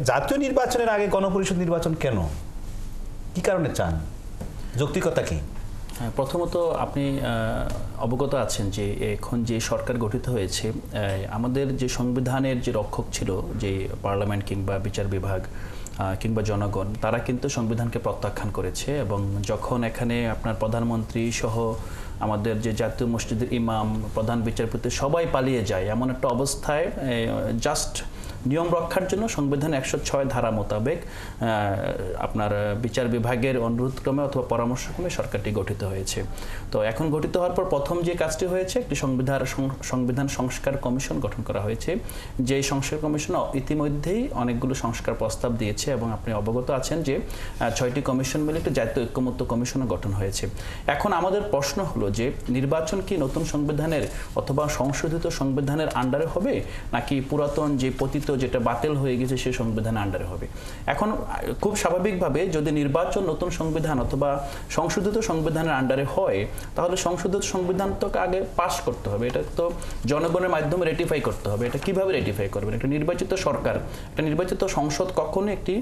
জাতীয় নির্বাচনের আগে গণপরিষদ নির্বাচন কেন, কি কারণে চান, যৌক্তিকতা কি? প্রথমত আপনি অবগত আছেন যে এখন যে সরকার গঠিত হয়েছে, আমাদের যে সংবিধানের যে রক্ষক ছিল, যে পার্লামেন্ট কিংবা বিচার বিভাগ কিংবা জনগণ, তারা কিন্তু সংবিধানকে প্রত্যাখ্যান করেছে। এবং যখন এখানে আপনার প্রধানমন্ত্রী সহ আমাদের যে জাতীয় মসজিদের ইমাম, প্রধান বিচারপতি সবাই পালিয়ে যায়, এমন একটা অবস্থায় জাস্ট নিয়ম রক্ষার জন্য সংবিধান 106 ধারা মোতাবেক আপনার বিচার বিভাগের অনুরোধক্রমে অথবা পরামর্শক্রমে সরকারটি গঠিত হয়েছে। তো এখন গঠিত হওয়ার পর প্রথম যে কাজটি হয়েছে, একটি সংবিধান সংস্কার কমিশন গঠন করা হয়েছে। যেই সংস্কার কমিশন ইতিমধ্যেই অনেকগুলো সংস্কার প্রস্তাব দিয়েছে এবং আপনি অবগত আছেন যে 6টি কমিশন মিলে একটি জাতীয় ঐক্যমত্য কমিশনও গঠন হয়েছে। এখন আমাদের প্রশ্ন হলো যে নির্বাচন কি নতুন সংবিধানের অথবা সংশোধিত সংবিধানের আন্ডারে হবে, নাকি পুরাতন যে পতিত যেটা বাতিল হয়ে গেছে সেই সংবিধানের আন্ডারে হবে? এখন খুব স্বাভাবিকভাবে যদি নির্বাচন নতুন সংবিধান অথবা সংশোধিত সংবিধানের আন্ডারে হয়, তাহলে সংশোধিত সংবিধান তো আগে পাস করতে হবে, এটা তো জনগণের মাধ্যমে রেটিফাই করতে হবে। এটা কিভাবে রেটিফাই করবেন? একটা নির্বাচিত সরকার, একটা নির্বাচিত সংসদ কখনো একটি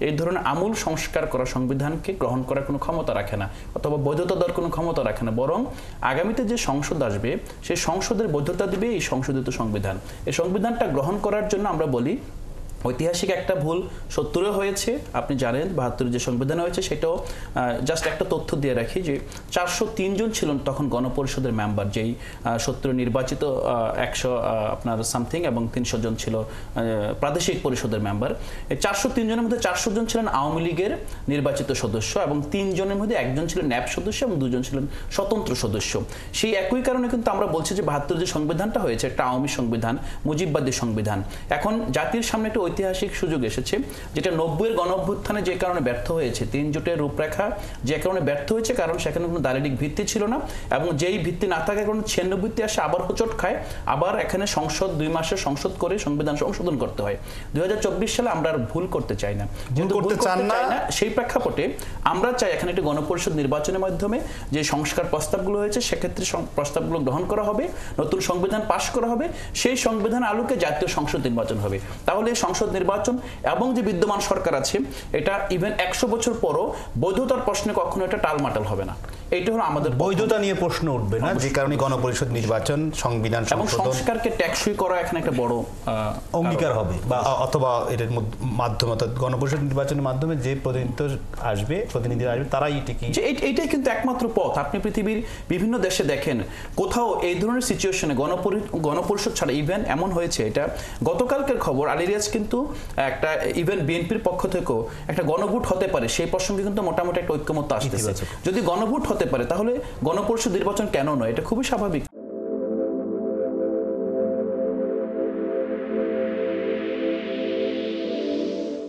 এই ধরনের আমূল সংস্কার করা সংবিধানকে গ্রহণ করার কোনো ক্ষমতা রাখে না অথবা বৈধতা দেওয়ার কোনো ক্ষমতা রাখে না, বরং আগামীতে যে সংসদ আসবে সেই সংসদের বৈধতা দিবে এই সংশোধিত সংবিধান। এই সংবিধানটা গ্রহণ করার জন্য আমরা বলি ঐতিহাসিক একটা ভুল 70-এ হয়েছে। আপনি জানেন 72 যে সংবিধান হয়েছে সেটাও জাস্ট একটা তথ্য দিয়ে রাখি যে 403 জন ছিলেন তখন গণপরিষদের মেম্বার, যেই 70 নির্বাচিত 100 আপনার সামথিং এবং 300 জন ছিল প্রাদেশিক পরিষদের মেম্বার। এই 403 জনের মধ্যে 400 জন ছিলেন আওয়ামী লীগের নির্বাচিত সদস্য এবং 3 জনের মধ্যে 1 জন ছিলেন ন্যাপ সদস্য এবং 2 জন ছিলেন স্বতন্ত্র সদস্য। সেই একই কারণে কিন্তু আমরা বলছি যে 72 যে সংবিধানটা হয়েছে একটা আওয়ামী সংবিধান, মুজিববাদী সংবিধান। এখন জাতির সামনে একটা ঐতিহাসিক সুযোগ এসেছে, যেটা 90-এর গণঅভ্যুত্থানে যে কারণে ব্যর্থ হয়েছে, 3 জোটের রূপরেখা যে কারণে ব্যর্থ হয়েছে, কারণ সেখানে কোনো দালিলিক ভিত্তি ছিল না এবং যেই ভিত্তি না থাকার কারণে 96-তে আসে আবার হোঁচট খায়, আবার এখানে সংসদ 2 মাসের সংসদ করে সংবিধান সংশোধন করতে হয়। 2024 সালে আমরা আর ভুল করতে চাই না, সেই প্রেক্ষাপটে আমরা চাই এখানে একটি গণপরিষদ নির্বাচনের মাধ্যমে যে সংস্কার প্রস্তাবগুলো হয়েছে সেক্ষেত্রে প্রস্তাবগুলো গ্রহণ করা হবে, নতুন সংবিধান পাশ করা হবে, সেই সংবিধান আলোকে জাতীয় সংসদ নির্বাচন হবে। তাহলে সংসদ নির্বাচন এবং যে বিদ্যমান সরকার আছে এটা ইভেন 100 বছর পরও বৈধতার প্রশ্নে কখনো এটা টালমাটাল হবে না। এইটা হলো আমাদের বৈধতা নিয়ে প্রশ্ন উঠবে না, যে কারণে গণপরিষদ নির্বাচন, সংবিধান সংস্কারকে টেকসই করা এখানে একটা বড় অঙ্গীকার হবে, বা অথবা এর মাধ্যমে গণপরিষদ নির্বাচনের মাধ্যমে যে প্রতিনিধিরা আসবে তারাই এইটাই কিন্তু একমাত্র পথ। আপনি পৃথিবীর বিভিন্ন দেশে দেখেন কোথাও এই ধরনের সিচুয়েশনে গণপরিষদ ছাড়া ইভেন এমন হয়েছে, এটা গতকালকের খবর, আলিরিয়াজ কিন্তু একটা ইভেন বিএনপির পক্ষ থেকেও একটা গণভোট হতে পারে সেই প্রসঙ্গে কিন্তু মোটামুটি একটা ঐক্যমত্য আসতেছে। যদি গণভোট হতে পারে তাহলে গণপরিষদ নির্বাচন কেন নয়? এটা খুবই স্বাভাবিক।